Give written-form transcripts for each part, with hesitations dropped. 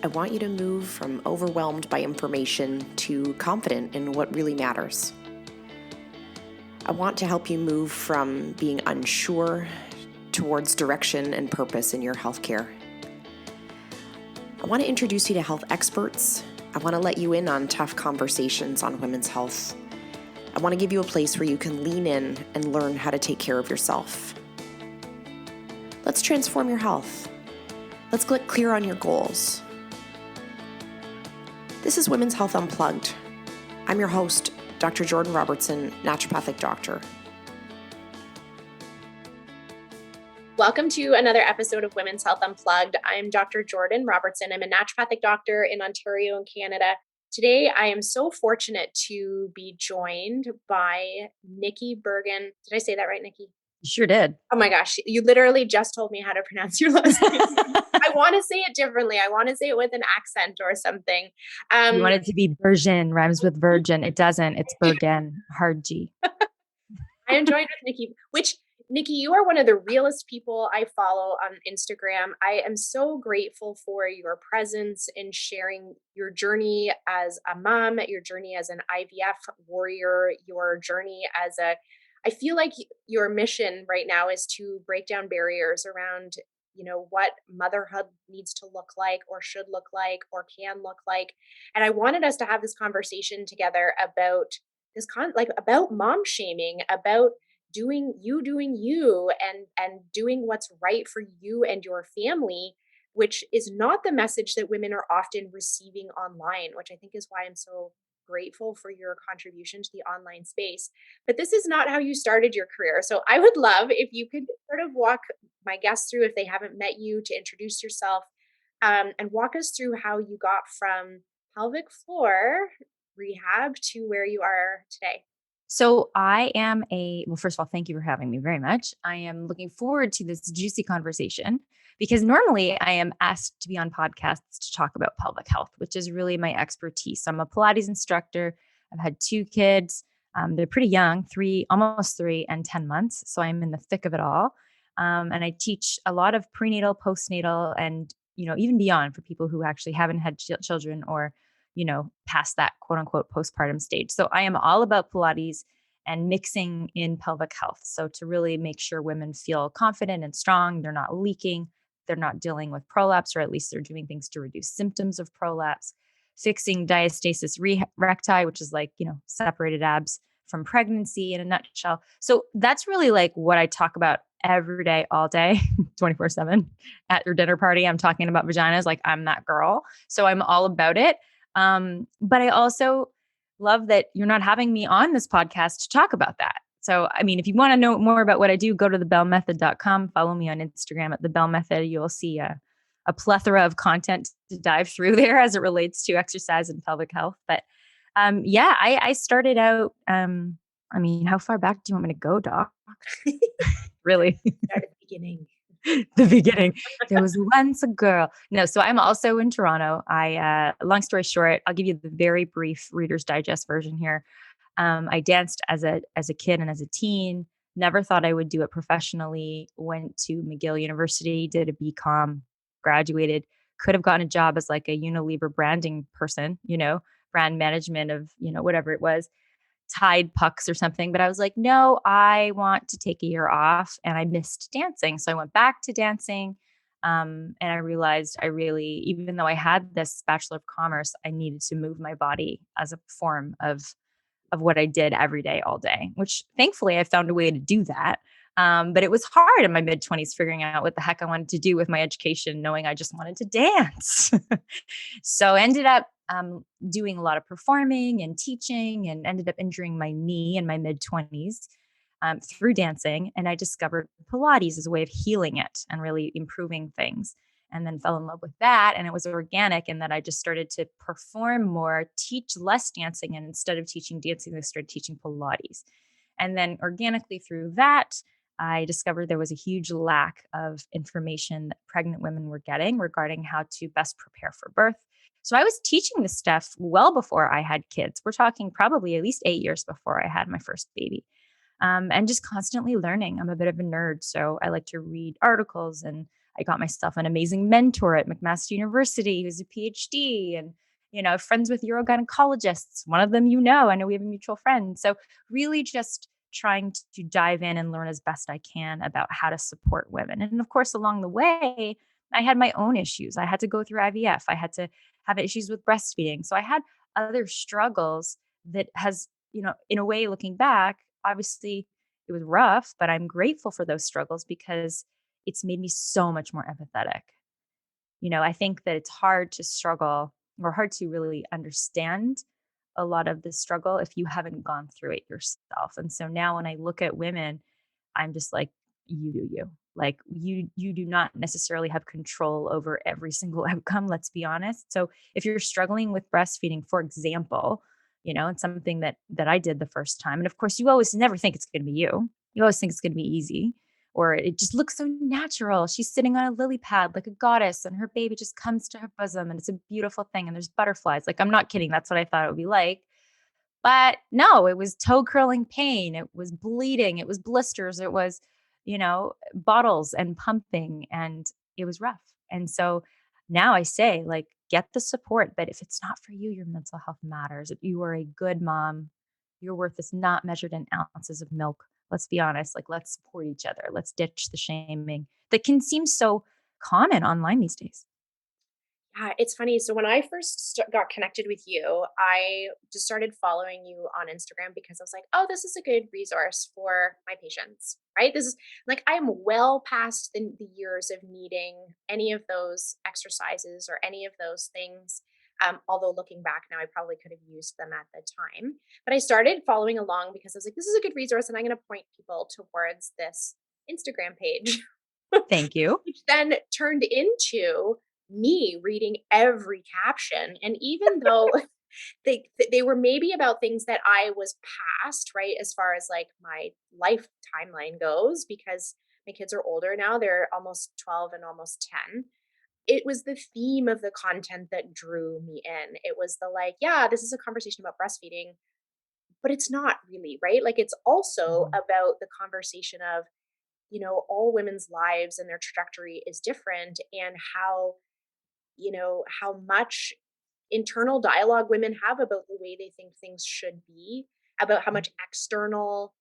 I want you to move from overwhelmed by information to confident in what really matters. I want to help you move from being unsure towards direction and purpose in your healthcare. I want to introduce you to health experts. I want to let you in on tough conversations on women's health. I want to give you a place where you can lean in and learn how to take care of yourself. Let's transform your health. Let's get clear on your goals. This is Women's Health Unplugged. I'm your host, Dr. Jordan Robertson, naturopathic doctor. Welcome to another episode of Women's Health Unplugged. I'm Dr. Jordan Robertson. I'm a naturopathic doctor in Ontario and Canada. Today, I am so fortunate to be joined by Nikki Bergen. Did I say that right, Nikki? You sure did. Oh my gosh, you literally just told me how to pronounce your last name. I want to say it differently. I want to say it with an accent or something. You want it to be Bergen, rhymes with virgin. It doesn't. It's Bergen, hard G. I am joined with Nikki, which Nikki, you are one of the realest people I follow on Instagram. I am so grateful for your presence in sharing your journey as a mom, your journey as an IVF warrior, your journey as I feel like your mission right now is to break down barriers around, what motherhood needs to look like or should look like or can look like. And I wanted us to have this conversation together about about mom shaming, about doing you and doing what's right for you and your family, which is not the message that women are often receiving online, which I think is why I'm so grateful for your contribution to the online space. But this is not how you started your career. So I would love if you could sort of walk my guests through, if they haven't met you, to introduce yourself and walk us through how you got from pelvic floor rehab to where you are today. So first of all, thank you for having me very much. I am looking forward to this juicy conversation because normally I am asked to be on podcasts to talk about pelvic health, which is really my expertise. I'm a Pilates instructor. I've had 2 kids. They're pretty young, almost 3 and 10 months. So I'm in the thick of it all. And I teach a lot of prenatal, postnatal, and, even beyond for people who actually haven't had children or past that quote unquote postpartum stage. So I am all about Pilates and mixing in pelvic health. So to really make sure women feel confident and strong, they're not leaking, they're not dealing with prolapse, or at least they're doing things to reduce symptoms of prolapse, fixing diastasis recti, which is separated abs from pregnancy in a nutshell. So that's really like what I talk about every day, all day, 24/7 at your dinner party. I'm talking about vaginas. Like I'm that girl. So I'm all about it. But I also love that you're not having me on this podcast to talk about that. So, if you want to know more about what I do, go to thebellemethod.com, follow me on Instagram at the Belle Method. You'll see a plethora of content to dive through there as it relates to exercise and pelvic health. But, I started out, how far back do you want me to go, Doc? Really? Start at the beginning. The beginning. There was once a girl. No, so I'm also in Toronto. Long story short, I'll give you the very brief Reader's Digest version here. I danced as a kid and as a teen. Never thought I would do it professionally. Went to McGill University, did a BCom, graduated. Could have gotten a job as like a Unilever branding person, brand management of, whatever it was. Tide pucks or something. But I was like, no, I want to take a year off, and I missed dancing. So I went back to dancing. And I realized even though I had this Bachelor of Commerce, I needed to move my body as a form of what I did every day, all day, which thankfully I found a way to do that. But it was hard in my mid-20s figuring out what the heck I wanted to do with my education, knowing I just wanted to dance. So I ended up doing a lot of performing and teaching, and ended up injuring my knee in my mid-20s through dancing. And I discovered Pilates as a way of healing it and really improving things, and then fell in love with that. And it was organic in that I just started to perform more, teach less dancing. And instead of teaching dancing, I started teaching Pilates. And then organically through that, I discovered there was a huge lack of information that pregnant women were getting regarding how to best prepare for birth. So I was teaching this stuff well before I had kids. We're talking probably at least 8 years before I had my first baby. And just constantly learning. I'm a bit of a nerd, so I like to read articles and I got myself an amazing mentor at McMaster University who's a PhD, and friends with urogynecologists. One of them, I know we have a mutual friend. So really just trying to dive in and learn as best I can about how to support women. And of course, along the way, I had my own issues. I had to go through IVF. I had to have issues with breastfeeding. So I had other struggles that has, in a way, looking back, obviously it was rough, but I'm grateful for those struggles because it's made me so much more empathetic. I think that it's hard to struggle or hard to really understand a lot of the struggle if you haven't gone through it yourself. And so now when I look at women, I'm just like, you do you. Like you do not necessarily have control over every single outcome, let's be honest. So if you're struggling with breastfeeding, for example, it's something that I did the first time. And of course, you always never think it's going to be you. You always think it's going to be easy, or it just looks so natural. She's sitting on a lily pad like a goddess and her baby just comes to her bosom and it's a beautiful thing and there's butterflies. Like, I'm not kidding. That's what I thought it would be like. But no, it was toe curling pain. It was bleeding. It was blisters. It was, bottles and pumping, and it was rough. And so now I say, like, get the support. But if it's not for you, your mental health matters. If you are a good mom, your worth is not measured in ounces of milk. Let's be honest. Like, let's support each other. Let's ditch the shaming that can seem so common online these days. Yeah, it's funny. So when I first got connected with you, I just started following you on Instagram because I was like, oh, this is a good resource for my patients, right? This is like, I'm well past the years of needing any of those exercises or any of those things. Although looking back now, I probably could have used them at the time. But I started following along because I was like, this is a good resource and I'm going to point people towards this Instagram page, Thank you. which then turned into me reading every caption. And even though they were maybe about things that I was past, right, as far as like my life timeline goes, because my kids are older now, they're almost 12 and almost 10. It was the theme of the content that drew me in. It was the like, yeah, this is a conversation about breastfeeding, but it's not really, right? Like, it's also Mhm. about the conversation of, all women's lives and their trajectory is different, and how much internal dialogue women have about the way they think things should be, about how much external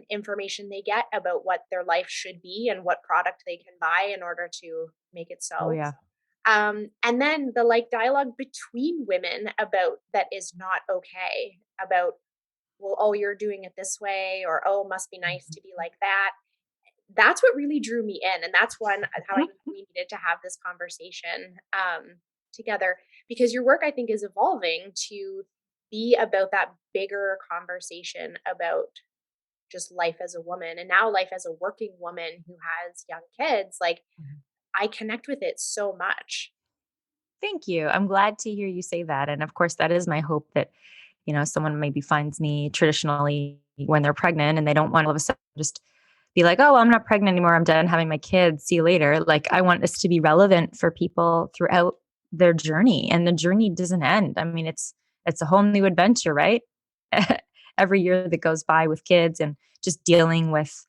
information they get about what their life should be and what product they can buy in order to make it Oh so. yeah. And then the like dialogue between women about that is not okay, about, well, oh, you're doing it this way, or oh, must be nice to be like that. That's what really drew me in, and that's one how I Mhm. knew we needed to have this conversation together, because your work, I think, is evolving to be about that bigger conversation about just life as a woman, and now life as a working woman who has young kids. Like, Mhm. I connect with it so much. Thank you. I'm glad to hear you say that. And of course, that is my hope that, someone maybe finds me traditionally when they're pregnant and they don't want all of a sudden just be like, oh, well, I'm not pregnant anymore. I'm done having my kids. See you later. Like, I want this to be relevant for people throughout their journey. And the journey doesn't end. I mean, it's a whole new adventure, right? Every year that goes by with kids and just dealing with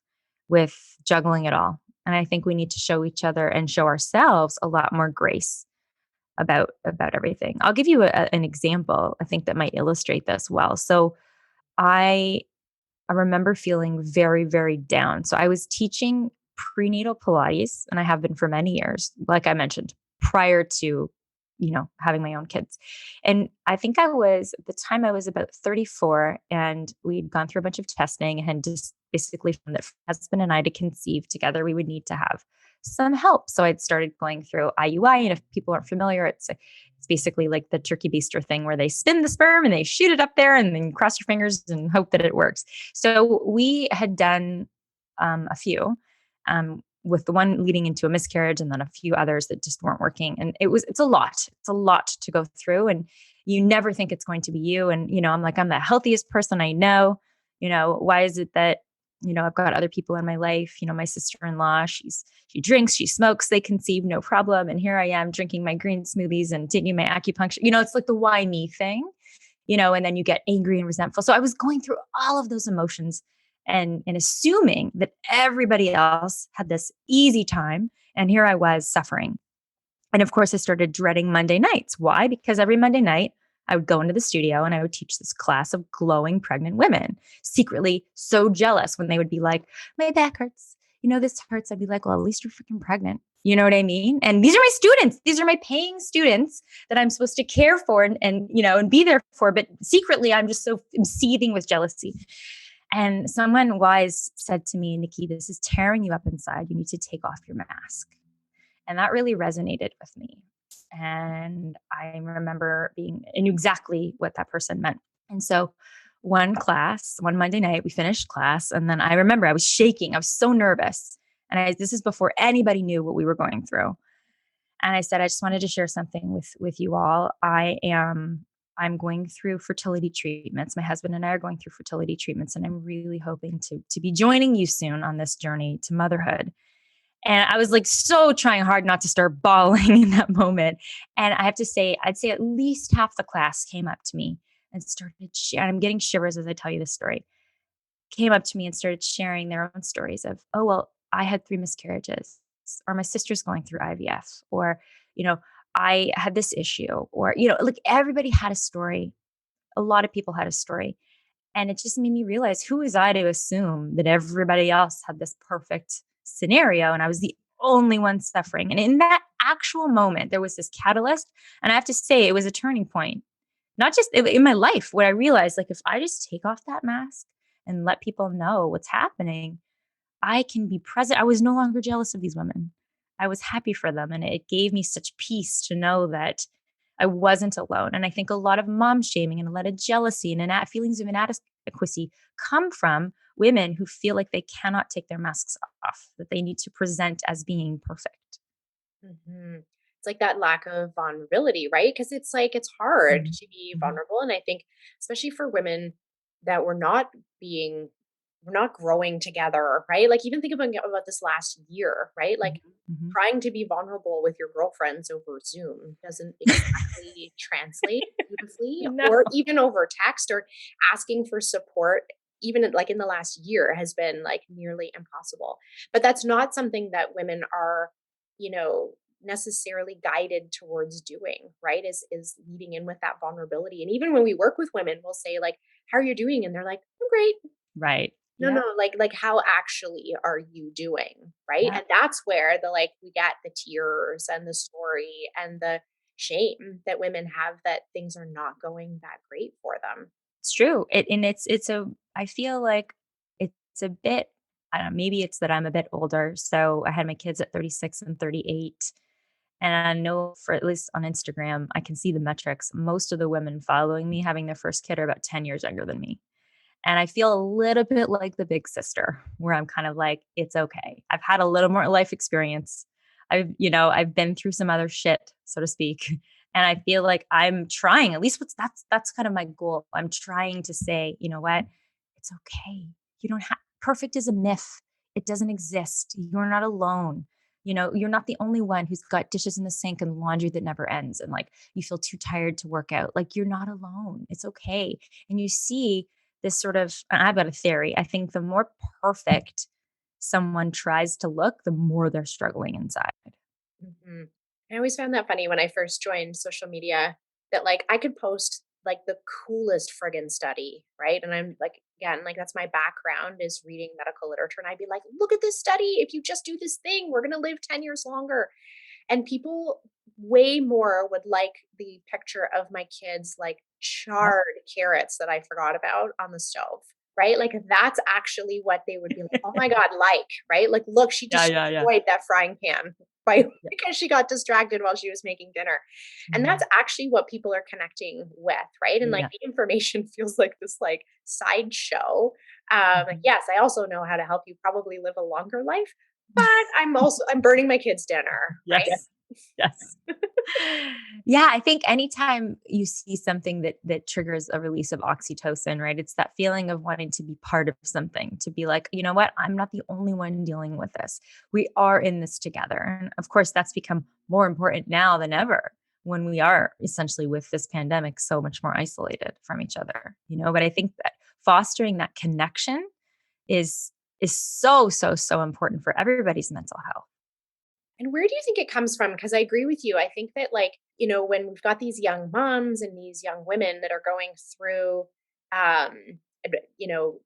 juggling it all. And I think we need to show each other and show ourselves a lot more grace about everything. I'll give you an example, I think that might illustrate this well. So I I remember feeling very, very down. So I was teaching prenatal Pilates, and I have been for many years, like I mentioned, prior to, having my own kids. And I think at the time I was about 34, and we'd gone through a bunch of testing and had just basically found that for my husband and I to conceive together, we would need to have some help. So I'd started going through IUI. And if people aren't familiar, it's basically like the turkey baster thing where they spin the sperm and they shoot it up there and then cross your fingers and hope that it works. So we had done a few, with the one leading into a miscarriage and then a few others that just weren't working. And it's a lot. It's a lot to go through. And you never think it's going to be you. And, I'm like, I'm the healthiest person I know. Why is it that, I've got other people in my life, my sister-in-law, she drinks, she smokes, they conceive no problem. And here I am drinking my green smoothies and taking my acupuncture. It's like the why me thing, and then you get angry and resentful. So I was going through all of those emotions and assuming that everybody else had this easy time And here I was suffering. And of course, I started dreading Monday nights. Why? Because every Monday night, I would go into the studio and I would teach this class of glowing pregnant women, secretly so jealous when they would be like, my back hurts. This hurts. I'd be like, well, at least you're freaking pregnant. You know what I mean? And these are my students. These are my paying students that I'm supposed to care for and be there for. But secretly, I'm seething with jealousy. And someone wise said to me, Nikki, this is tearing you up inside. You need to take off your mask. And that really resonated with me. And I remember I knew exactly what that person meant. And so one Monday night, we finished class. And then I remember I was shaking. I was so nervous. And this is before anybody knew what we were going through. And I said, I just wanted to share something with you all. I'm going through fertility treatments. My husband and I are going through fertility treatments. And I'm really hoping to be joining you soon on this journey to motherhood. And I was like so trying hard not to start bawling in that moment. And I have to say, I'd say at least half the class came up to me and started sharing. I'm getting shivers as I tell you this story. Came up to me and started sharing their own stories of, oh, well, I had 3 miscarriages, or my sister's going through IVF, or, I had this issue, or, like everybody had a story. A lot of people had a story. And it just made me realize, who was I to assume that everybody else had this perfect scenario and I was the only one suffering? And in that actual moment, there was this catalyst. And I have to say, it was a turning point, not just in my life, where I realized, like, if I just take off that mask and let people know what's happening, I can be present. I was no longer jealous of these women. I was happy for them. And it gave me such peace to know that I wasn't alone. And I think a lot of mom shaming and a lot of jealousy and feelings of inadequacy come from women who feel like they cannot take their masks off, that they need to present as being perfect. It's like that lack of vulnerability, right? Because it's like it's hard Mhm. to be Mhm. vulnerable. And I think, especially for women that we're not growing together, right? Like, even think about this last year, right? Like, Mhm. Mhm. trying to be vulnerable with your girlfriends over Zoom doesn't exactly translate beautifully, No. or even over text, or asking for support, even like in the last year, has been like nearly impossible. But that's not something that women are, you know, necessarily guided towards doing, right? Is leading in with that vulnerability. And even when we work with women, we'll say like, how are you doing? And they're like, I'm great. Right. No, Yeah. no, like how actually are you doing? Right. Yeah. And that's where we get the tears and the story and the shame that women have, that things are not going that great for them. It's true. I feel like it's a bit, I don't know, maybe it's that I'm a bit older. So I had my kids at 36 and 38. And I know, for at least on Instagram, I can see the metrics. Most of the women following me having their first kid are about 10 years younger than me. And I feel a little bit like the big sister, where I'm kind of like, it's okay. I've had a little more life experience. I've been through some other shit, so to speak. And I feel like I'm trying, at least that's kind of my goal. I'm trying to say, you know what? It's okay. You don't have Perfect is a myth. It doesn't exist. You're not alone. You're not the only one who's got dishes in the sink and laundry that never ends. And like, you feel too tired to work out. Like, you're not alone. It's okay. And you see this sort of, and I've got a theory. I think the more perfect someone tries to look, the more they're struggling inside. Mhm. I always found that funny when I first joined social media, that like I could post like the coolest friggin' study, right? And I'm like, again, like that's my background, is reading medical literature. And I'd be like, look at this study. If you just do this thing, we're going to live 10 years longer. And people way more would like the picture of my kids like Yep. charred carrots that I forgot about on the stove, right? Like that's actually what they would be like, oh my God, like, right? Like, look, she Yeah, just yeah, yeah. destroyed that frying pan by Yeah. because she got distracted while she was making dinner. And that's Mhm. actually what people are connecting with, right? And like Yeah. the information feels like this like sideshow. Like, Mhm. yes, I also know how to help you probably live a longer life, but I'm burning my kids' dinner, right? Yes. Yes. Yeah, I think anytime you see something that triggers a release of oxytocin, right? It's that feeling of wanting to be part of something, to be like, you know what? I'm not the only one dealing with this. We are in this together. And of course, that's become more important now than ever, when we are essentially, with this pandemic, so much more isolated from each other. But I think that fostering that connection is so, so, so important for everybody's mental health. And And where do you think it comes from? Because I agree with you. I think that, like, when we've got these young moms and these young women that are going through, um, you know,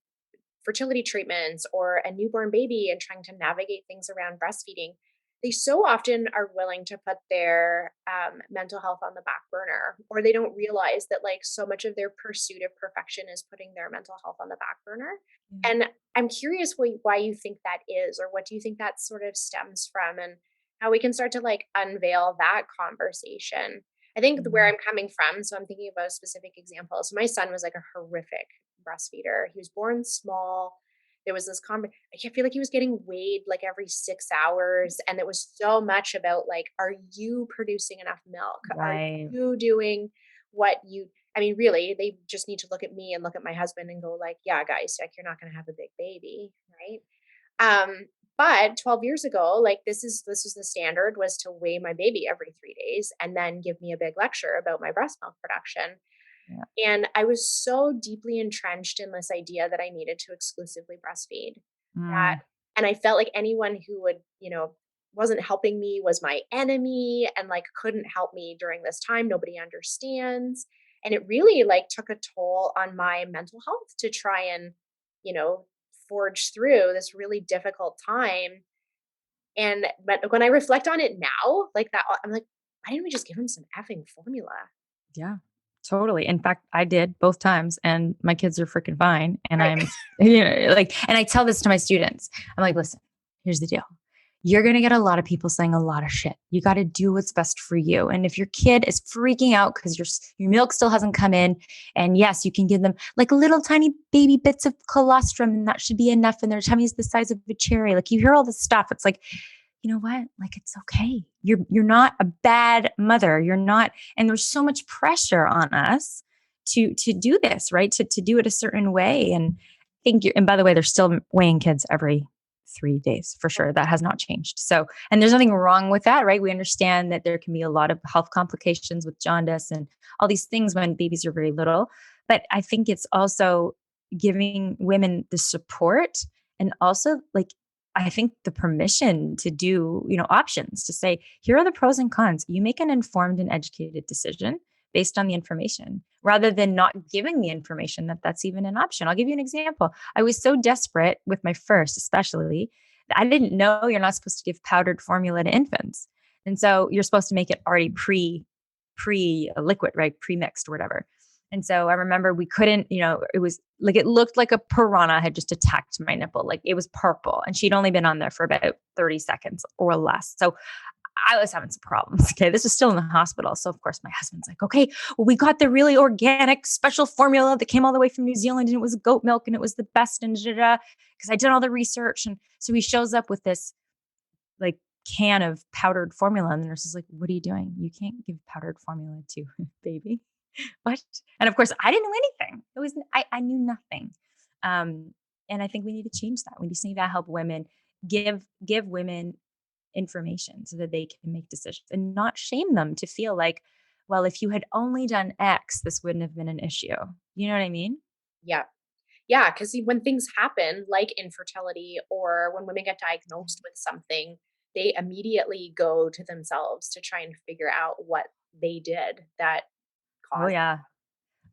fertility treatments or a newborn baby and trying to navigate things around breastfeeding, they so often are willing to put their mental health on the back burner, or they don't realize that, like, so much of their pursuit of perfection is putting their mental health on the back burner. Yeah. And I'm curious why you think that is, or what do you think that sort of stems from, and how we can start to, like, unveil that conversation. I think where Mm. I'm coming from, so I'm thinking about a specific example. So my son was like a horrific breastfeeder. He was born small. There was this I feel like he was getting weighed like every 6 hours. And it was so much about, like, are you producing enough milk? Are Right. you doing what you, I mean, really, they just need to look at me and look at my husband and go, like, yeah, guys, like, you're not going to have a big baby. Right. Um, but 12 years ago, like, this was the standard, was to weigh my baby every 3 days and then give me a big lecture about my breast milk production. Yeah. And I was so deeply entrenched in this idea that I needed to exclusively breastfeed, that, Mm. and I felt like anyone who would, wasn't helping me was my enemy and, like, couldn't help me during this time. Nobody understands. And it really, like, took a toll on my mental health to try and, you know, forge through this really difficult time. And but when I reflect on it now, like that, I'm like, why didn't we just give him some effing formula? Yeah, totally. In fact, I did both times and my kids are freaking fine. And Right. like, and I tell this to my students. I'm like, listen, here's the deal. You're going to get a lot of people saying a lot of shit. You got to do what's best for you. And if your kid is freaking out because your milk still hasn't come in, and yes, you can give them like little tiny baby bits of colostrum, and that should be enough. And their tummy is the size of a cherry. Like, you hear all this stuff. It's like, you know what? Like, it's okay. You're not a bad mother. You're not, and there's so much pressure on us to do this, right? To do it a certain way. And I think and by the way, they're still weighing kids every 3 days for sure. That has not changed. So, and there's nothing wrong with that, right? We understand that there can be a lot of health complications with jaundice and all these things when babies are very little. But I think it's also giving women the support, and also, like, I think the permission to do, options, to say, here are the pros and cons. You make an informed and educated decision based on the information, rather than not giving the information that that's even an option. I'll give you an example. I was so desperate with my first, especially, that I didn't know you're not supposed to give powdered formula to infants. And so you're supposed to make it already pre liquid, right? Pre-mixed or whatever. And so I remember we couldn't, it was like, it looked like a piranha had just attacked my nipple. Like, it was purple, and she'd only been on there for about 30 seconds or less. So I was having some problems. Okay. This was still in the hospital. So of course my husband's like, okay, well, we got the really organic special formula that came all the way from New Zealand, and it was goat milk, and it was the best, and because I did all the research. And so he shows up with this like can of powdered formula, and the nurse is like, what are you doing? You can't give powdered formula to a baby. What? And of course, I didn't know anything. I knew nothing. And I think we need to change that. We just need to help women, give women information so that they can make decisions, and not shame them to feel like, well, if you had only done X, this wouldn't have been an issue. You know what I mean? Yeah. Yeah. Because when things happen, like infertility, or when women get diagnosed with something, they immediately go to themselves to try and figure out what they did that Oh caused. yeah.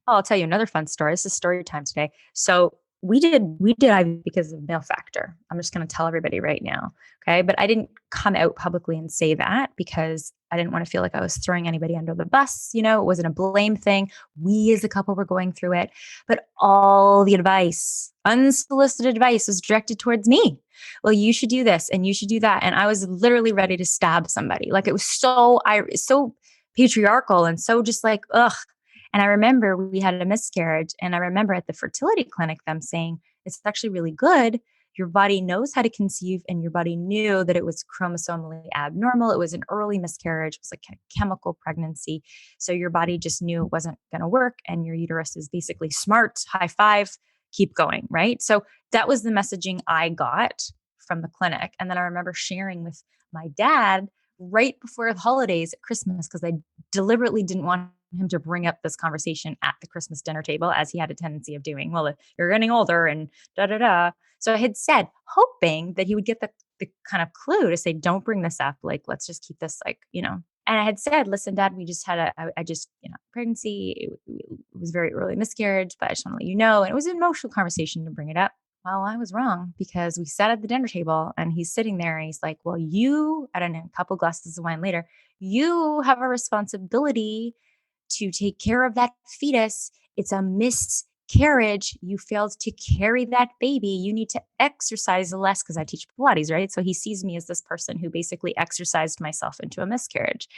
Oh, I'll tell you another fun story. This is story time today. So we did IV because of male factor. I'm just going to tell everybody right now. Okay. But I didn't come out publicly and say that because I didn't want to feel like I was throwing anybody under the bus. It wasn't a blame thing. We as a couple were going through it, but all the advice, unsolicited advice, was directed towards me. Well, you should do this and you should do that. And I was literally ready to stab somebody. Like, it was so patriarchal and so just like, ugh. And I remember we had a miscarriage, and I remember at the fertility clinic them saying, it's actually really good. Your body knows how to conceive, and your body knew that it was chromosomally abnormal. It was an early miscarriage. It was like a chemical pregnancy. So your body just knew it wasn't going to work, and your uterus is basically smart. High five, keep going. Right. So that was the messaging I got from the clinic. And then I remember sharing with my dad right before the holidays at Christmas, because I deliberately didn't want him to bring up this conversation at the Christmas dinner table, as he had a tendency of doing. Well, you're getting older and da da da. So I had said, hoping that he would get the the kind of clue to say, don't bring this up. Like, let's just keep this like, and I had said, listen, Dad, we just had I just, pregnancy. It was very early miscarriage, but I just want to let you know. And it was an emotional conversation to bring it up. Well, I was wrong because we sat at the dinner table and he's sitting there and he's like, well, I don't know, a couple glasses of wine later, you have a responsibility to take care of that fetus. It's a miscarriage. You failed to carry that baby. You need to exercise less because I teach Pilates, right? So he sees me as this person who basically exercised myself into a miscarriage.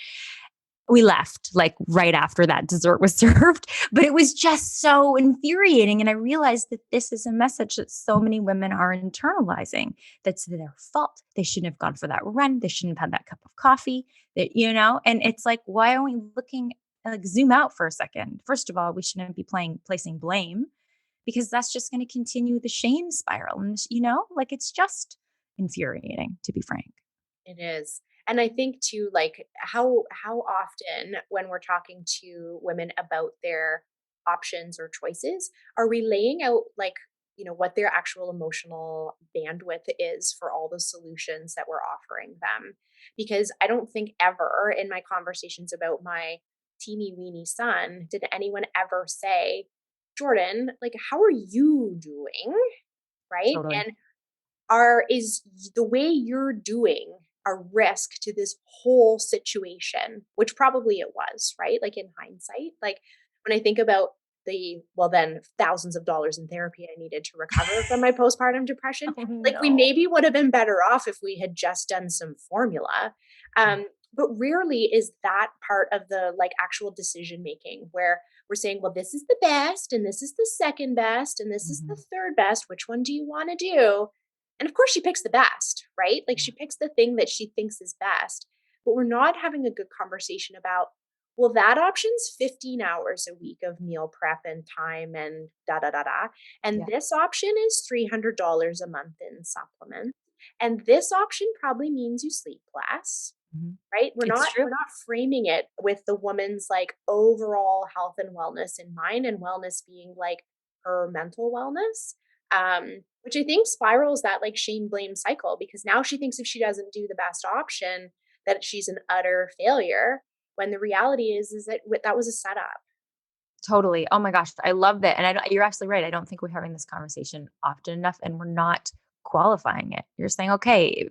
We left like right after that dessert was served, but it was just so infuriating. And I realized that this is a message that so many women are internalizing. That's their fault. They shouldn't have gone for that run. They shouldn't have had that cup of coffee. And it's like, why are we looking like zoom out for a second? First of all, we shouldn't be placing blame because that's just going to continue the shame spiral. And, like it's just infuriating, to be frank. It is. And I think too, like how often when we're talking to women about their options or choices, are we laying out like, what their actual emotional bandwidth is for all the solutions that we're offering them? Because I don't think ever in my conversations about my teeny weeny son did anyone ever say, Jordan, like, how are you doing? Right. Totally. And is the way you're doing a risk to this whole situation, which probably it was, right? Like in hindsight, like when I think about then thousands of dollars in therapy I needed to recover from my postpartum depression, like we maybe would have been better off if we had just done some formula. But rarely is that part of the like actual decision making where we're saying, well, this is the best and this is the second best and this is the third best. Which one do you want to do? And of course she picks the best, right? Like she picks the thing that she thinks is best, but we're not having a good conversation about, well, that option's 15 hours a week of meal prep and time and da, da, da, da. And this option is $300 a month in supplements. And this option probably means you sleep less, right? We're not framing it with the woman's like overall health and wellness in mind, and wellness being like her mental wellness. Which I think spirals that like shame blame cycle, because now she thinks if she doesn't do the best option that she's an utter failure, when the reality is that that was a setup. Totally. Oh my gosh. I love that. And you're absolutely right. I don't think we're having this conversation often enough and we're not qualifying it. You're saying, okay,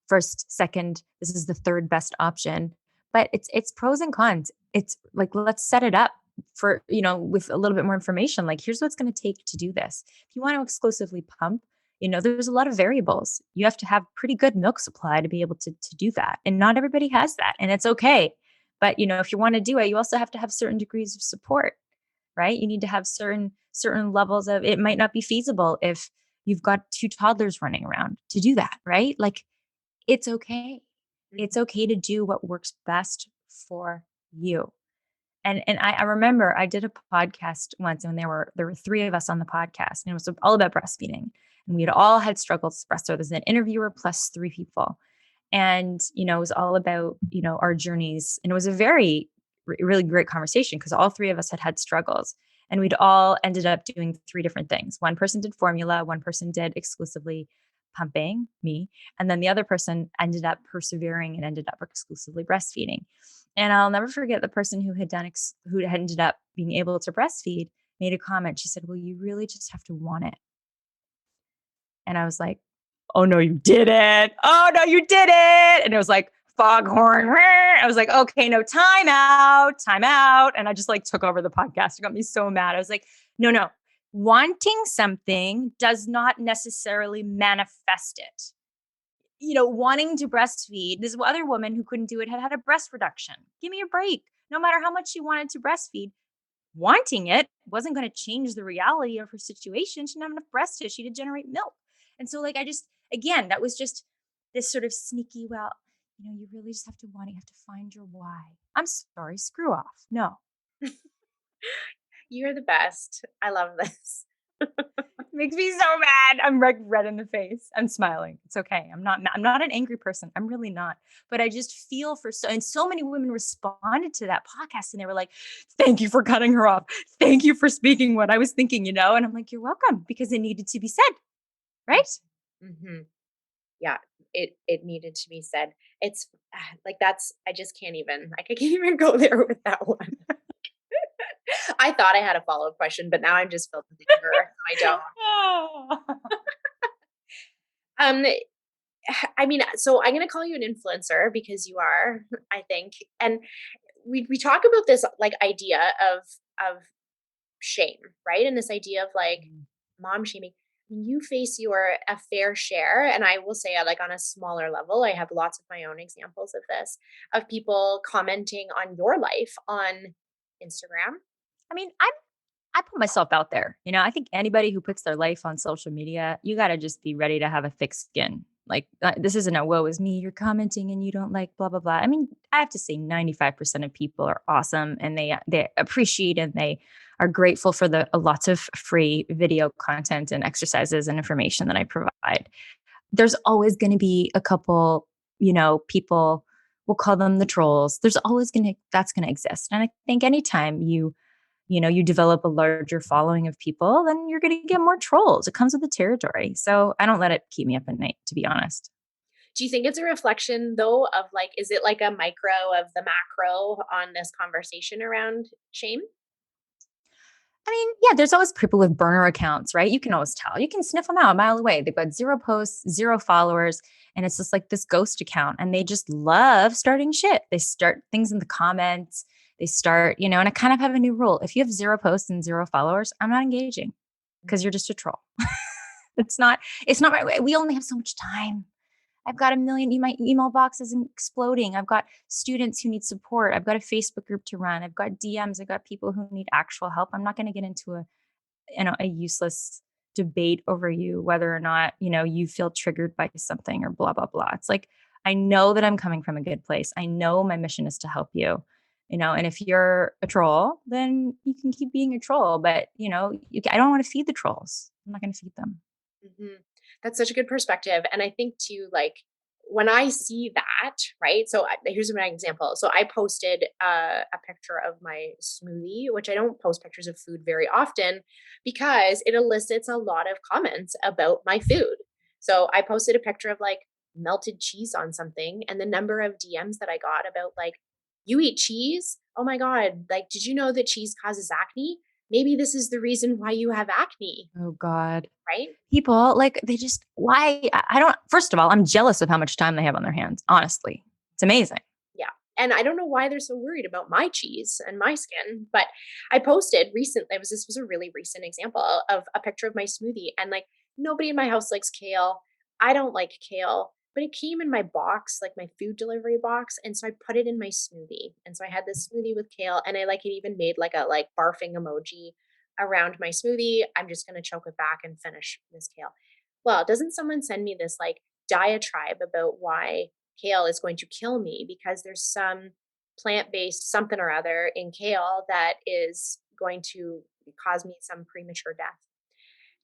first, second, this is the third best option, but it's pros and cons. It's like, let's set it up for, with a little bit more information, like here's what it's going to take to do this. If you want to exclusively pump, there's a lot of variables. You have to have pretty good milk supply to be able to do that. And not everybody has that, and it's okay. But, if you want to do it, you also have to have certain degrees of support, right? You need to have certain levels of, it might not be feasible if you've got 2 toddlers running around to do that, right? Like it's okay. It's okay to do what works best for you. And I remember I did a podcast once and there were 3 of us on the podcast and it was all about breastfeeding. And we had all had struggles with breast. So there's an interviewer plus 3 people. And, it was all about, our journeys. And it was a very, really great conversation because all 3 of us had struggles. And we'd all ended up doing 3 different things. One person did formula, one person did exclusively pumping, me. And then the other person ended up persevering and ended up exclusively breastfeeding. And I'll never forget the person who had ended up being able to breastfeed made a comment. She said, well, you really just have to want it. And I was like, oh, no, you didn't. Oh, no, you didn't. And it was like, foghorn. I was like, okay, no, time out. And I just like took over the podcast. It got me so mad. I was like, no. Wanting something does not necessarily manifest it. Wanting to breastfeed, this other woman who couldn't do it had a breast reduction. Give me a break. No matter how much she wanted to breastfeed, wanting it wasn't going to change the reality of her situation. She didn't have enough breast tissue to generate milk. And so again, that was just this sort of sneaky, well, you really just have to want it. You have to find your why. I'm sorry, screw off. No. You're the best. I love this. Makes me so mad. I'm red in the face. I'm smiling. It's okay. I'm not an angry person. I'm really not. But I just feel and so many women responded to that podcast and they were like, thank you for cutting her off. Thank you for speaking what I was thinking, And I'm like, you're welcome, because it needed to be said. Right? Mm-hmm. Yeah. it needed to be said. It's like I just can't even I can't even go there with that one. I thought I had a follow-up question, but now I'm just filled with anger. I don't. Um, I mean, so I'm gonna call you an influencer because you are, I think. And we talk about this like idea of shame, right? And this idea of like Mm. mom shaming. You face your a fair share, and I will say, like on a smaller level, I have lots of my own examples of this, of people commenting on your life on Instagram. I mean, I put myself out there. I think anybody who puts their life on social media, you got to just be ready to have a thick skin. Like, this isn't a woe is me. You're commenting and you don't like blah blah blah. I mean, I have to say, 95% of people are awesome and they appreciate and they are grateful for the lots of free video content and exercises and information that I provide. There's always going to be a couple, people. We'll call them the trolls. That's going to exist. And I think anytime you develop a larger following of people, then you're going to get more trolls. It comes with the territory. So I don't let it keep me up at night, to be honest. Do you think it's a reflection though of like, is it like a micro of the macro on this conversation around shame? I mean, yeah, there's always people with burner accounts, right? You can always tell. You can sniff them out a mile away. They've got zero posts, zero followers, and it's just like this ghost account. And they just love starting shit. They start things in the comments. They start, and I kind of have a new rule. If you have zero posts and zero followers, I'm not engaging because you're just a troll. It's not right way. We only have so much time. I've got a million, my email box is exploding. I've got students who need support. I've got a Facebook group to run. I've got DMs. I've got people who need actual help. I'm not going to get into a useless debate over you, whether or not, you feel triggered by something or blah, blah, blah. It's like, I know that I'm coming from a good place. I know my mission is to help you, and if you're a troll, then you can keep being a troll, but I don't want to feed the trolls. I'm not going to feed them. Mhm. That's such a good perspective. And I think too, like when I see that, right? So here's my example. So I posted a picture of my smoothie, which I don't post pictures of food very often because it elicits a lot of comments about my food. So I posted a picture of like melted cheese on something, and the number of DMs that I got about like, you eat cheese? Oh my God. Like, did you know that cheese causes acne? Maybe this is the reason why you have acne, Oh God. right? People like they just why I don't first of all, I'm jealous of how much time they have on their hands. Honestly. It's amazing. Yeah. And I don't know why they're so worried about my cheese and my skin, but I posted recently, this was a really recent example of a picture of my smoothie, and like nobody in my house likes kale. I don't like kale, but it came in my box, like my food delivery box. And so I put it in my smoothie. And so I had this smoothie with kale, and I like it even made like a like barfing emoji around my smoothie. I'm just going to choke it back and finish this kale. Well, doesn't someone send me this like diatribe about why kale is going to kill me because there's some plant-based something or other in kale that is going to cause me some premature death.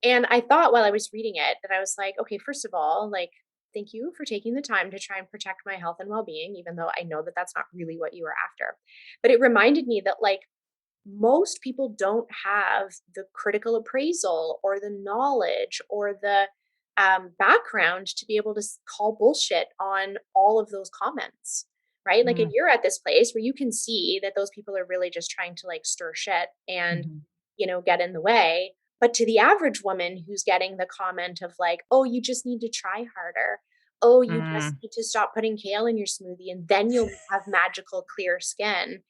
And I thought while I was reading it that I was like, okay, first of all, like, thank you for taking the time to try and protect my health and well-being, even though I know that that's not really what you were after. But it reminded me that like most people don't have the critical appraisal or the knowledge or the background to be able to call bullshit on all of those comments, right? Like, and Mm, you're at this place where you can see that those people are really just trying to like stir shit and, mhm, get in the way. But to the average woman who's getting the comment of like, oh, you just need to try harder. Oh, you just mm. need to stop putting kale in your smoothie and then you'll have magical clear skin.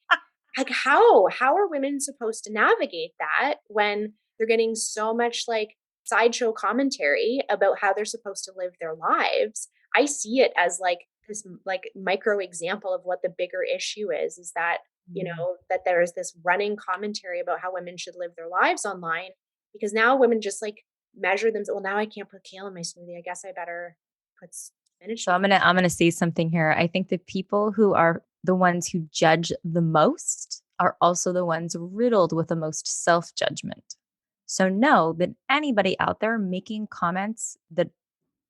Like how are women supposed to navigate that when they're getting so much like sideshow commentary about how they're supposed to live their lives? I see it as like this like micro example of what the bigger issue is that, Mm. that there's this running commentary about how women should live their lives online, because now women just like measure them. Well, now I can't put kale in my smoothie. I guess I better put spinach So in I'm gonna say something here. I think the people who are the ones who judge the most are also the ones riddled with the most self-judgment. So know that anybody out there making comments that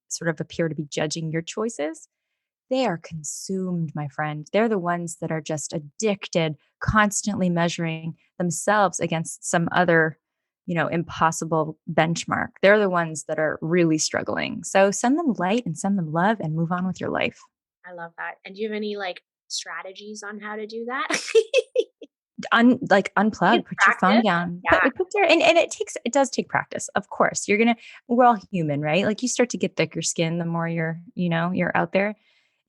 sort of appear to be judging your choices, they are consumed, my friend. They're the ones that are just addicted, constantly measuring themselves against some other, impossible benchmark. They're the ones that are really struggling. So send them light and send them love and move on with your life. I love that. And do you have any like strategies on how to do that? You Unplug, can put your phone practice. down, Yeah. put your, and it does take practice. Of course, we're all human, right? Like you start to get thicker skin the more you're out there,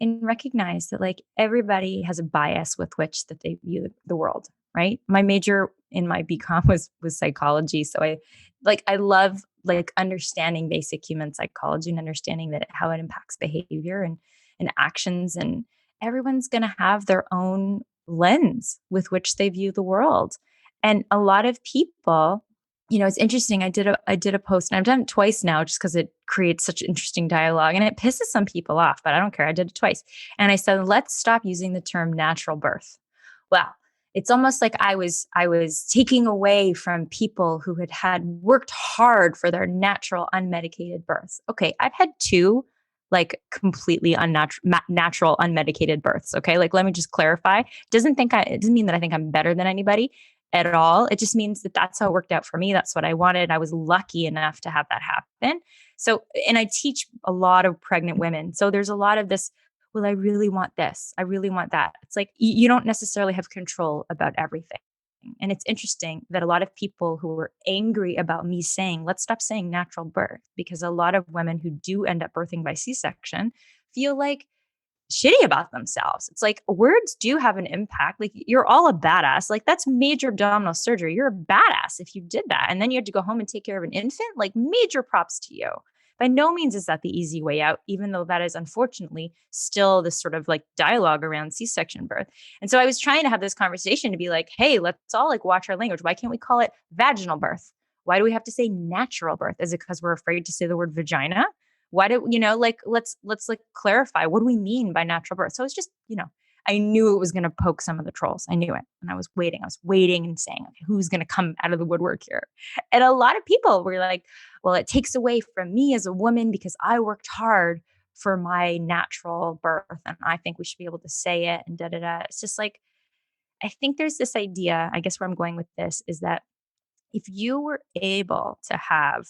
and recognize that like everybody has a bias with which that they view the world, right? My major in my BCom was psychology. So I love like understanding basic human psychology and understanding that how it impacts behavior and actions, and everyone's going to have their own lens with which they view the world. And a lot of people, it's interesting. I did a post, and I've done it twice now just because it creates such interesting dialogue and it pisses some people off, but I don't care. I did it twice. And I said, let's stop using the term natural birth. Well, it's almost like I was taking away from people who had worked hard for their natural unmedicated births. Okay, I've had two like completely natural unmedicated births. Okay, like let me just clarify. It doesn't mean that I think I'm better than anybody at all. It just means that that's how it worked out for me. That's what I wanted. I was lucky enough to have that happen. So, and I teach a lot of pregnant women. So there's a lot of this, well, I really want this. I really want that. It's like you don't necessarily have control about everything. And it's interesting that a lot of people who were angry about me saying, let's stop saying natural birth, because a lot of women who do end up birthing by C-section feel like shitty about themselves. It's like words do have an impact. Like you're all a badass. Like that's major abdominal surgery. You're a badass if you did that. And then you had to go home and take care of an infant. Like major props to you. By no means is that the easy way out, even though that is unfortunately still this sort of like dialogue around C-section birth. And so I was trying to have this conversation to be like, hey, let's all like watch our language. Why can't we call it vaginal birth? Why do we have to say natural birth? Is it because we're afraid to say the word vagina? Why do like let's like clarify, what do we mean by natural birth? So it's just, I knew it was going to poke some of the trolls. I knew it. And I was waiting and saying, okay, who's going to come out of the woodwork here? And a lot of people were like, well, it takes away from me as a woman because I worked hard for my natural birth. And I think we should be able to say it and da da da. It's just like, I think there's this idea, I guess where I'm going with this is that if you were able to have,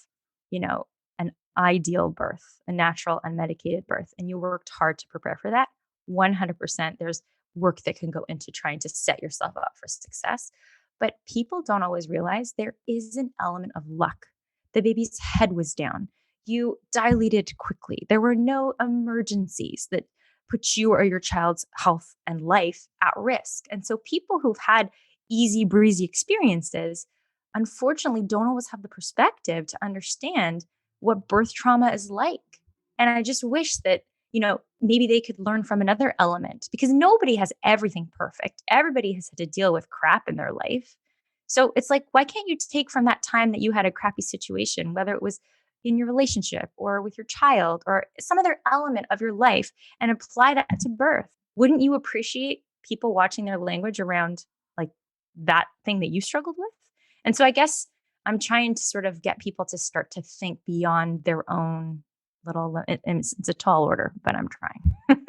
an ideal birth, a natural unmedicated birth, and you worked hard to prepare for that, 100% there's work that can go into trying to set yourself up for success. But people don't always realize there is an element of luck. The baby's head was down. You dilated quickly. There were no emergencies that put you or your child's health and life at risk. And so people who've had easy breezy experiences unfortunately don't always have the perspective to understand what birth trauma is like. And I just wish that, maybe they could learn from another element, because nobody has everything perfect. Everybody has had to deal with crap in their life. So it's like, why can't you take from that time that you had a crappy situation, whether it was in your relationship or with your child or some other element of your life, and apply that to birth? Wouldn't you appreciate people watching their language around like that thing that you struggled with? And so I guess I'm trying to sort of get people to start to think beyond their own little, and it's a tall order, but I'm trying.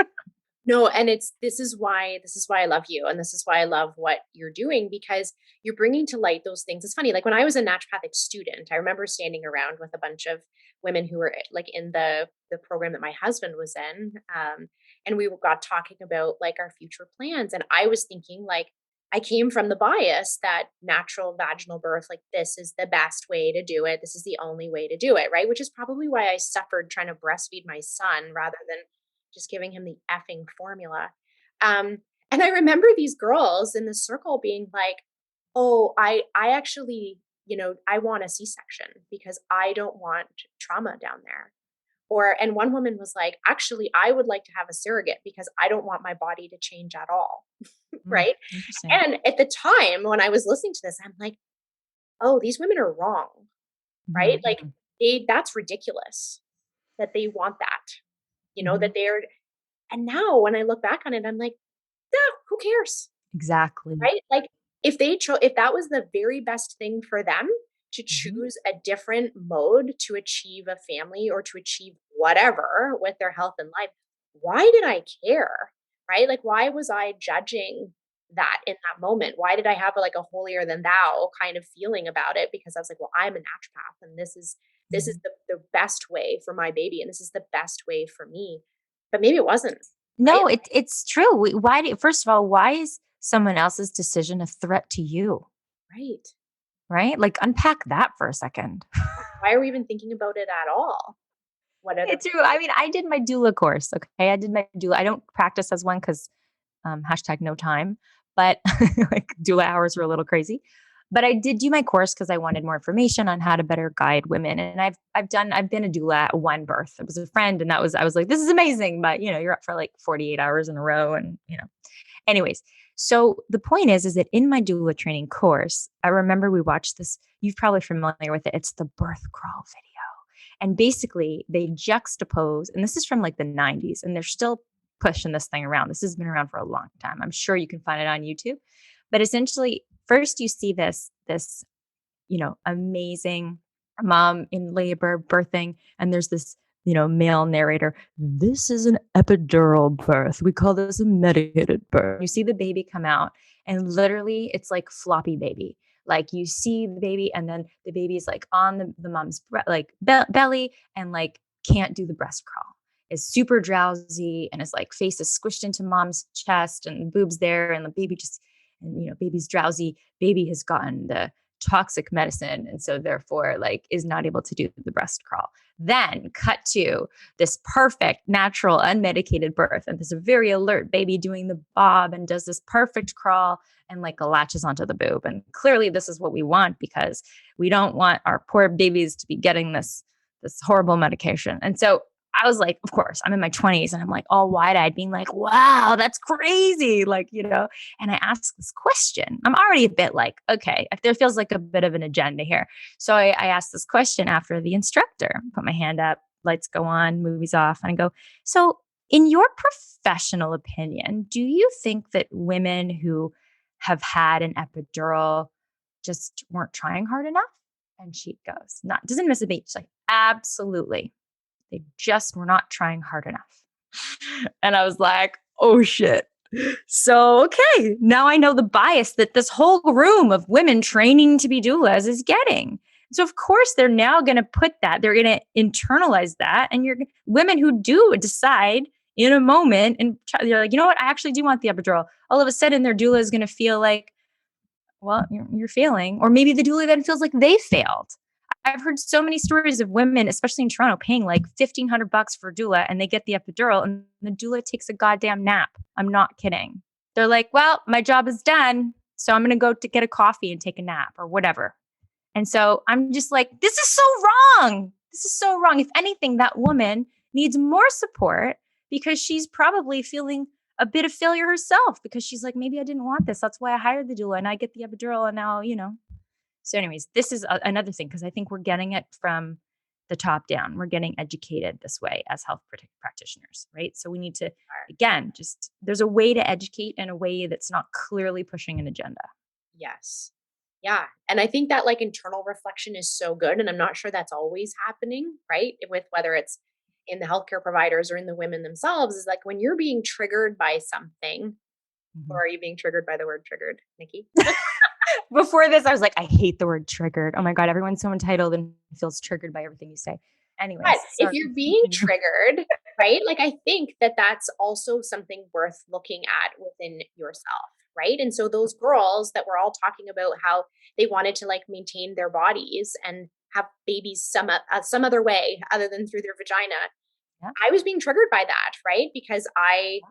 No, and this is why I love you, and this is why I love what you're doing, because you're bringing to light those things. It's funny, like when I was a naturopathic student, I remember standing around with a bunch of women who were like in the program that my husband was in, and we got talking about like our future plans, and I was thinking like I came from the bias that natural vaginal birth, like this is the best way to do it. This is the only way to do it, right? Which is probably why I suffered trying to breastfeed my son rather than just giving him the effing formula. Um, and I remember these girls in the circle being like, "Oh, I actually, I want a C-section because I don't want trauma down there." And one woman was like, "Actually, I would like to have a surrogate because I don't want my body to change at all." Right? Interesting. And at the time when I was listening to this, I'm like, "Oh, these women are wrong." Right? Like Mhm. that's ridiculous that they want that. Mhm. That they're and now when I look back on it, I'm like, "Yeah, who cares?" Exactly. Right? Like if that was the very best thing for them to Mhm. choose a different mode to achieve a family or to achieve whatever with their health and life, why did I care? Right? Like why was I judging that in that moment? Why did I have like a holier than thou kind of feeling about it? Because I was like, well, I'm a naturopath and this is Mhm. the best way for my baby and this is the best way for me. But maybe it wasn't, right? No, it's true. Why do first of all, why is someone else's decision a threat to you? Right. Right? Like, unpack that for a second. Why are we even thinking about it at all? What other It's true. I mean, I did my doula course, okay? I did my doula. I don't practice as one because hashtag no time, but like doula hours were a little crazy. But I did do my course because I wanted more information on how to better guide women. And I've been a doula at one birth. It was a friend, and I was like, this is amazing. But you're up for like 48 hours in a row, and Anyways, so the point is that in my doula training course, I remember we watched this. You're probably familiar with it. It's the birth crawl video. And basically, they juxtapose, and this is from like the 90s, and they're still pushing this thing around. This has been around for a long time. I'm sure you can find it on YouTube. But essentially, first you see this amazing mom in labor birthing, and there's this male narrator. This is an epidural birth. We call this a medicated birth. You see the baby come out, and literally it's like floppy baby. Like you see the baby, and then the baby's like on the mom's belly, and like can't do the breast crawl, is super drowsy, and is like face is squished into mom's chest, and boobs there, and the baby just, and baby's drowsy. Baby has gotten the toxic medicine, and so therefore like is not able to do the breast crawl. Then cut to this perfect natural unmedicated birth, and there's a very alert baby doing the bob and does this perfect crawl and like latches onto the boob. And clearly this is what we want, because we don't want our poor babies to be getting this horrible medication. And so I was like, of course, I'm in my 20s, and I'm like all wide-eyed being like, wow, that's crazy. And I asked this question. I'm already a bit like, okay, if there feels like a bit of an agenda here. So I asked this question after the instructor, put my hand up, lights go on, movies off, and I go, so in your professional opinion, do you think that women who have had an epidural just weren't trying hard enough? And she goes, not, doesn't miss a beat. She's like, absolutely. They just were not trying hard enough. And I was like, oh shit. So, okay, now I know the bias that this whole room of women training to be doulas is getting. So, of course, they're now going to put that, they're going to internalize that. And women who do decide in a moment, and they're like, you know what, I actually do want the epidural. All of a sudden, their doula is going to feel like, well, you're failing. Or maybe the doula then feels like they failed. I've heard so many stories of women, especially in Toronto, paying like $1,500 for doula, and they get the epidural, and the doula takes a goddamn nap. I'm not kidding. They're like, well, my job is done, so I'm going to go to get a coffee and take a nap or whatever. And so I'm just like, this is so wrong. This is so wrong. If anything, that woman needs more support, because she's probably feeling a bit of failure herself, because she's like, maybe I didn't want this. That's why I hired the doula, and I get the epidural, and now, So anyways, this is another thing, because I think we're getting it from the top down. We're getting educated this way as health practitioners, right? So we need to, again, just there's a way to educate in a way that's not clearly pushing an agenda. Yes. Yeah. And I think that like internal reflection is so good. And I'm not sure that's always happening, right? With whether it's in the healthcare providers or in the women themselves, is like when you're being triggered by something, or Mhm. are you being triggered by the word triggered, Nikki? Before this, I was like, I hate the word triggered. Oh my God, everyone's so entitled and feels triggered by everything you say. Anyways, But if sorry. you're being triggered, right? Like I think that that's also something worth looking at within yourself, right? And so those girls that were all talking about how they wanted to like maintain their bodies and have babies some other way other than through their vagina, Yeah. I was being triggered by that, right? Because I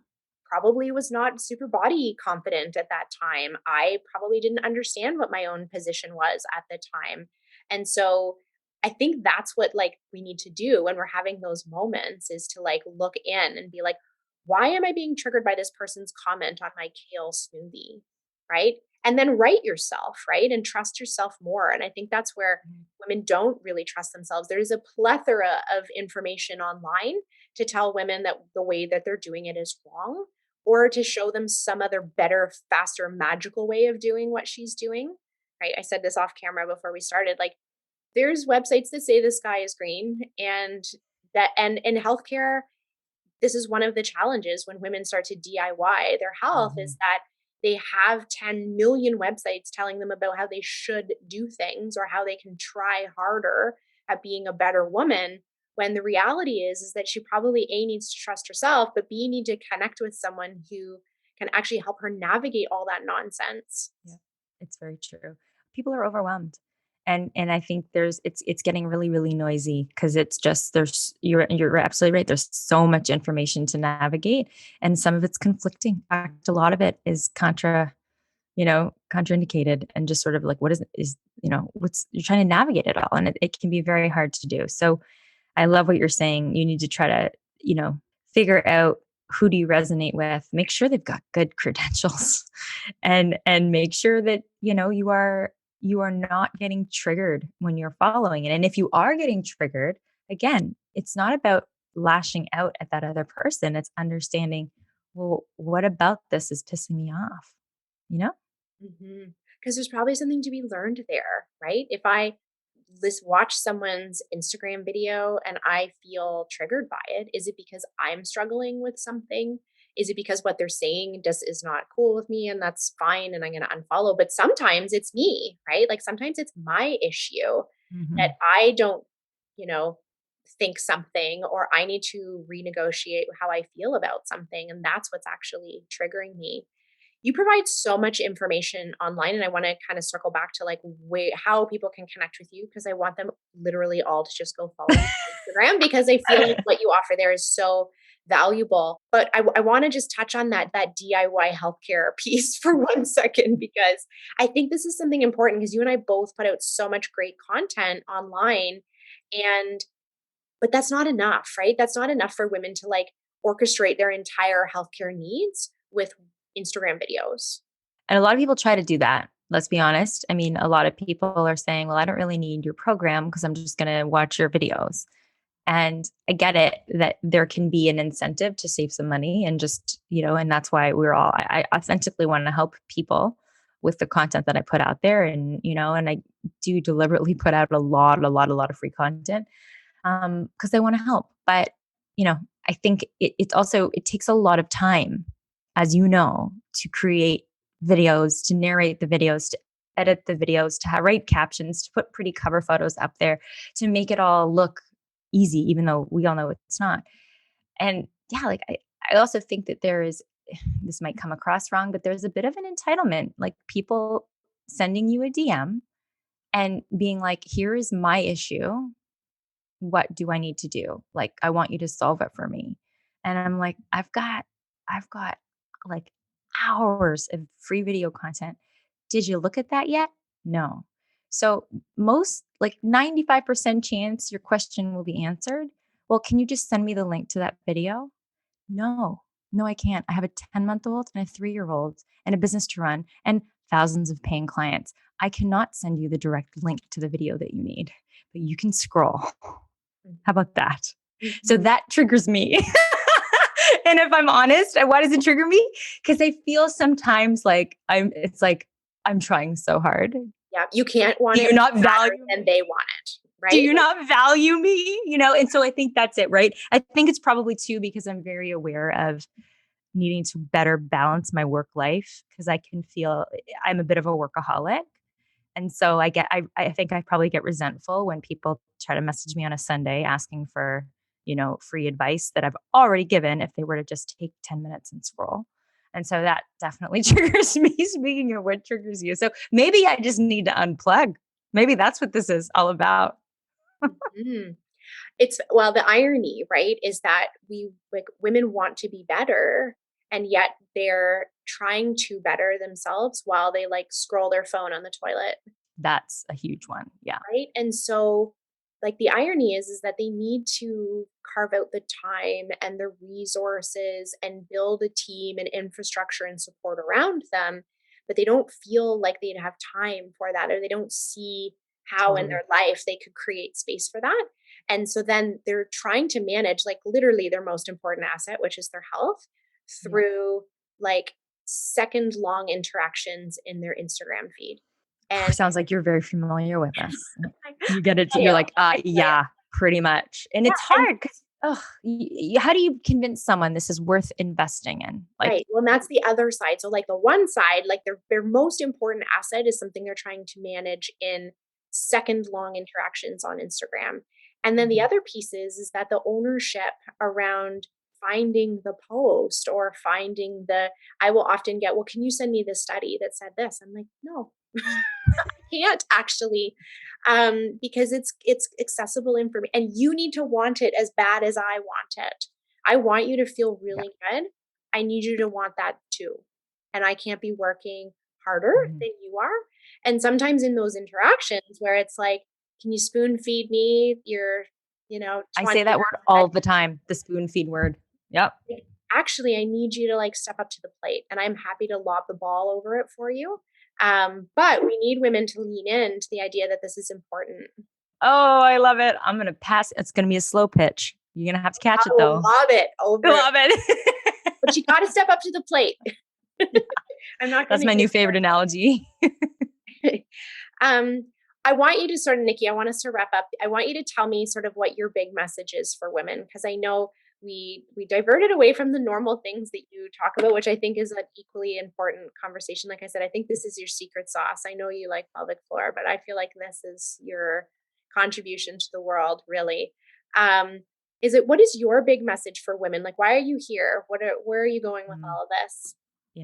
probably was not super body confident at that time. I probably didn't understand what my own position was at the time. And so I think that's what like we need to do when we're having those moments, is to like look in and be like, why am I being triggered by this person's comment on my kale smoothie? Right? And then write yourself, right? And trust yourself more. And I think that's where women don't really trust themselves. There's a plethora of information online to tell women that the way that they're doing it is wrong, or to show them some other better, faster, magical way of doing what she's doing. Right? I said this off camera before we started. Like there's websites that say the sky is green, and that, and in healthcare, this is one of the challenges when women start to DIY their health, is Mhm. that they have 10 million websites telling them about how they should do things or how they can try harder at being a better woman, when the reality is that she probably A, needs to trust herself, but B, need to connect with someone who can actually help her navigate all that nonsense. Yeah, it's very true. People are overwhelmed. And I think it's getting really, really noisy because it's just you're absolutely right. There's so much information to navigate and some of it's conflicting. In fact, a lot of it is contraindicated and just sort of like what what's you're trying to navigate it all. And it can be very hard to do. So I love what you're saying. You need to try to, figure out who do you resonate with, make sure they've got good credentials and make sure that, you are not getting triggered when you're following it. And if you are getting triggered, again, it's not about lashing out at that other person. It's understanding, well, what about this is pissing me off? You know? Because there's probably something to be learned there, right? If I watch someone's Instagram video and I feel triggered by it, is it because I'm struggling with something? Is it because what they're saying is not cool with me and that's fine and I'm going to unfollow? But sometimes it's me, right? Like sometimes it's my issue that Mhm. I don't, you know, think something, or I need to renegotiate how I feel about something. And that's what's actually triggering me. You provide so much information online, and I want to kind of circle back to like how people can connect with you, because I want them literally all to just go follow you on Instagram, because I feel like what you offer there is so valuable. But I want to just touch on that DIY healthcare piece for 1 second, because I think this is something important, because you and I both put out so much great content online, and but that's not enough, right? That's not enough for women to like orchestrate their entire healthcare needs with Instagram videos. And a lot of people try to do that. Let's be honest. I mean, a lot of people are saying, well, I don't really need your program because I'm just going to watch your videos. And I get it that there can be an incentive to save some money and just, and that's why I authentically want to help people with the content that I put out there. And I do deliberately put out a lot of free content because I want to help. But, I think it takes a lot of time, as you know, to create videos, to narrate the videos, to edit the videos, to write captions, to put pretty cover photos up there, to make it all look easy, even though we all know it's not. And yeah, like I also think that there is, this might come across wrong, but there's a bit of an entitlement, like people sending you a DM and being like, here is my issue. What do I need to do? Like, I want you to solve it for me. And I'm like, I've got like hours of free video content. Did you look at that yet? No. So most like 95% chance your question will be answered. Well, can you just send me the link to that video? No, no, I can't. I have a 10-month-old and a 3-year-old and a business to run and thousands of paying clients. I cannot send you the direct link to the video that you need, but you can scroll. How about that? So Mhm. that triggers me. And if I'm honest, why does it trigger me? Because I feel sometimes like it's like I'm trying so hard. Yeah, you can't want Do it you not better value than me? they want it, Do right? you Like, not value me? And so I think that's it, right? I think it's probably too because I'm very aware of needing to better balance my work life because I can feel I'm a bit of a workaholic. And so I think I probably get resentful when people try to message me on a Sunday asking for, free advice that I've already given if they were to just take 10 minutes and scroll. And so that definitely triggers me. Speaking of what triggers you. So maybe I just need to unplug. Maybe that's what this is all about. mhm. It's well, the irony, right, is that we like women want to be better, and yet they're trying to better themselves while they like scroll their phone on the toilet. That's a huge one. Yeah. Right? And so, like, the irony is that they need to carve out the time and the resources and build a team and infrastructure and support around them, but they don't feel like they'd have time for that, or they don't see how in Totally. their life they could create space for that. And so then they're trying to manage like literally their most important asset, which is their health, Yeah. through like second long interactions in their Instagram feed. And Sounds like you're very familiar with this. I, You get it. I You're am. like, I yeah, pretty much. And it's Yeah, and hard because, oh, how do you convince someone this is worth investing in? Like, Right. Well, and that's the other side. So like the one side, like their most important asset is something they're trying to manage in second long interactions on Instagram. And then the mhm, other piece is that the ownership around finding the post or finding the I will often get, well, can you send me this study that said this? I'm like, no, mm, can't actually, because it's accessible information and you need to want it as bad as I want it. I want you to feel yeah, really good. I need you to want that too. And I can't be working harder mhm. than you are. And sometimes in those interactions where it's like, can you spoon feed me your, I 20 say that word all the time, the spoon feed word. Yep. like, actually, I need you to like step up to the plate and I'm happy to lob the ball over it for you. But we need women to lean in to the idea that this is important. Oh, I love it. I'm gonna pass. It's gonna be a slow pitch. You're gonna have to catch I it though. lob it I over it, love it. but you got to step up to the plate. I'm not going That's to my new give favorite analogy. you. I want you to sort of, Nikki, I want us to wrap up. I want you to tell me sort of what your big message is for women, because I know we diverted away from the normal things that you talk about, which I think is an equally important conversation. Like I said, I think this is your secret sauce. I know you like pelvic floor, but I feel like this is your contribution to the world, really. Um, what is your big message for women? Like, why are you here? Where are you going with Mm. all of this?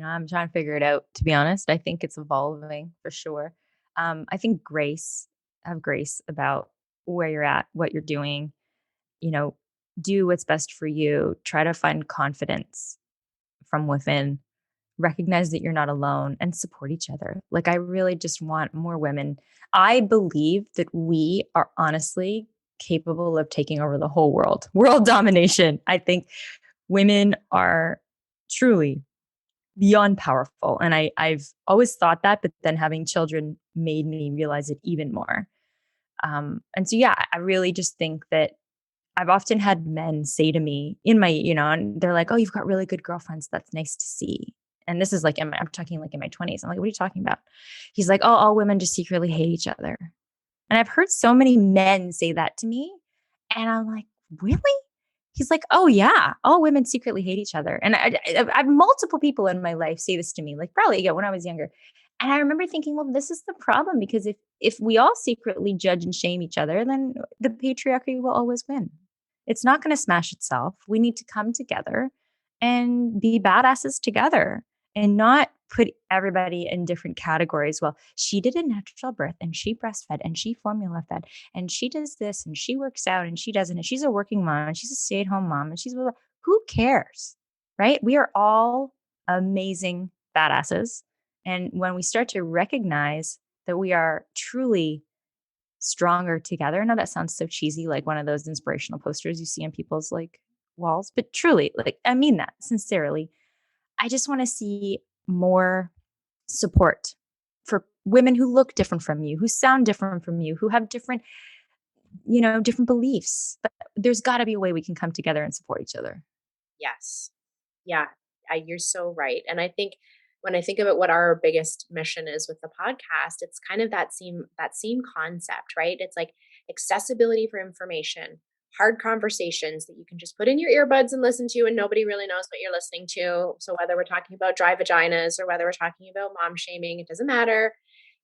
I'm trying to figure it out, to be honest. I think it's evolving for sure. I think have grace about where you're at, what you're doing, you know, do what's best for you. Try to find confidence from within, recognize that you're not alone and support each other. Like, I really just want more women. I believe that we are honestly capable of taking over the whole world, world domination. I think women are truly beyond powerful. And I've always thought that, but then having children made me realize it even more. And so, yeah, I really just think that I've often had men say to me and they're like, "Oh, you've got really good girlfriends. That's nice to see." And this is like, I'm talking like in my 20s. I'm like, "What are you talking about?" He's like, "Oh, all women just secretly hate each other." And I've heard so many men say that to me. And I'm like, really? He's like, "Oh, yeah. All women secretly hate each other." And I've multiple people in my life say this to me, like probably when I was younger. And I remember thinking, well, this is the problem because if we all secretly judge and shame each other, then the patriarchy will always win. It's not going to smash itself. We need to come together and be badasses together and not put everybody in different categories. Well, she did a natural birth and she breastfed and she formula fed and she does this and she works out and she doesn't. And she's a working mom and she's a stay at home mom and she's blah, blah. Who cares? Right? We are all amazing badasses. And when we start to recognize that we are truly stronger together. I know that sounds so cheesy, like one of those inspirational posters you see on people's like walls, but truly, like I mean that sincerely. I just want to see more support for women who look different from you, who sound different from you, who have different beliefs. But there's got to be a way we can come together and support each other. Yes. Yeah, you're so right. And I think when I think about what our biggest mission is with the podcast, it's kind of that same concept, right? It's like accessibility for information, hard conversations that you can just put in your earbuds and listen to, and nobody really knows what you're listening to. So whether we're talking about dry vaginas or whether we're talking about mom shaming, it doesn't matter.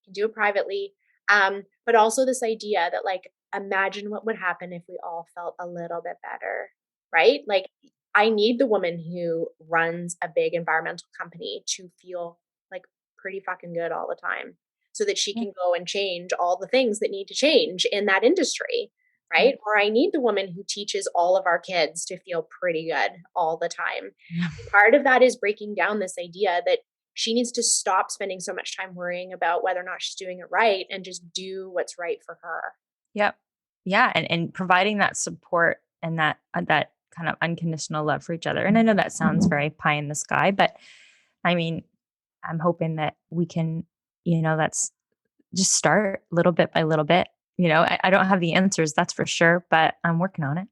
You can do it privately. But also this idea that like imagine what would happen if we all felt a little bit better, right? Like I need the woman who runs a big environmental company to feel like pretty fucking good all the time so that she Yeah. can go and change all the things that need to change in that industry, Yeah. right? Or I need the woman who teaches all of our kids to feel pretty good all the time. Yeah. Part of that is breaking down this idea that she needs to stop spending so much time worrying about whether or not she's doing it right and just do what's right for her. Yep. Yeah. And providing that support and that kind of unconditional love for each other. And I know that sounds very pie in the sky, but I mean, I'm hoping that we can, that's just start little bit by little bit. I don't have the answers, that's for sure, but I'm working on it.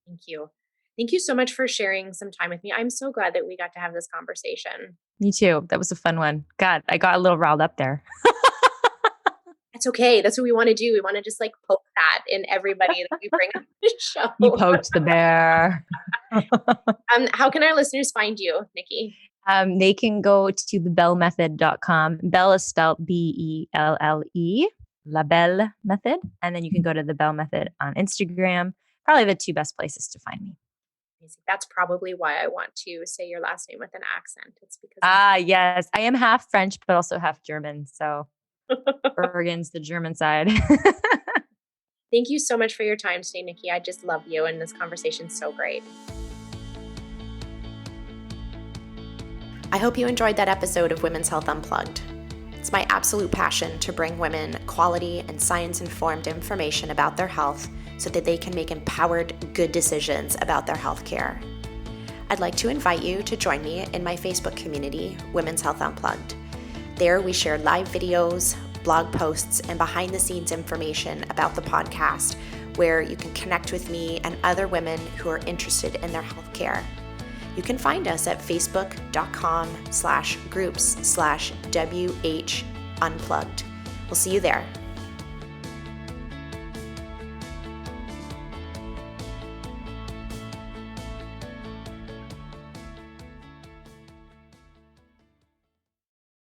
Thank you. Thank you so much for sharing some time with me. I'm so glad that we got to have this conversation. Me too. That was a fun one. God, I got a little riled up there. That's okay. That's what we want to do. We want to just like poke that in everybody that we bring on the show. You poked the bear. How can our listeners find you, Nikki? They can go to thebellemethod.com. Belle is spelled Belle, La Belle Method. And then you can go to the Belle Method on Instagram. Probably the two best places to find me. That's probably why I want to say your last name with an accent. It's because yes, I am half French, but also half German. So Bergen's the German side. Thank you so much for your time today, Nikki. I just love you, and this conversation's so great. I hope you enjoyed that episode of Women's Health Unplugged. It's my absolute passion to bring women quality and science-informed information about their health so that they can make empowered, good decisions about their health care. I'd like to invite you to join me in my Facebook community, Women's Health Unplugged. There we share live videos, blog posts, and behind-the-scenes information about the podcast, where you can connect with me and other women who are interested in their health care. You can find us at facebook.com/groups/WH Unplugged. We'll see you there.